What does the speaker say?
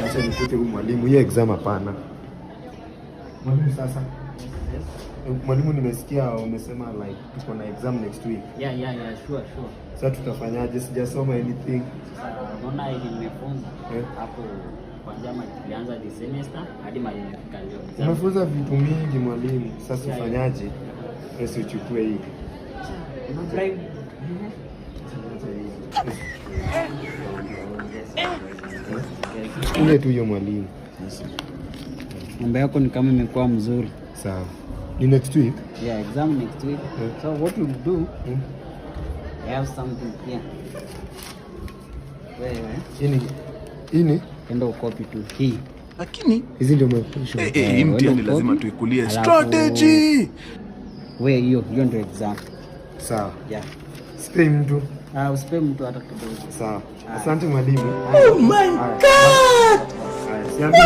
Acha nikute huyu mwalimu, hii exam hapana. Mwalimu sasa. Mwalimu nimesikia umesema like tuko na exam next week. Yeah, sure. Sasa tutafanyaje? Sijasoma anything. Naona hivi nimefunza hapo kwanza tulianza the semester hadi nimefika leo. Umefunza vitu mingi mwalimu. Sasa ufanyaje? Sasa uchukue hii. Drive. Ule tu hiyo mwalimu. Mambo yako ni kama imekuwa mzuri. Sawa. Ni next week? Yeah, exam next week. So what we'll do, I have something here. Wewe. Ini? Enda ukopi tu hii. Lakini hizi ndio mafundisho. Hii mtihani lazima tuikulie strategy. Wewe hiyo ndio exam. Sawa. Yeah. Spray mtu. Usipe mtu hata kidogo. Sawa. Asante mwalimu. Oh my God! Siambi.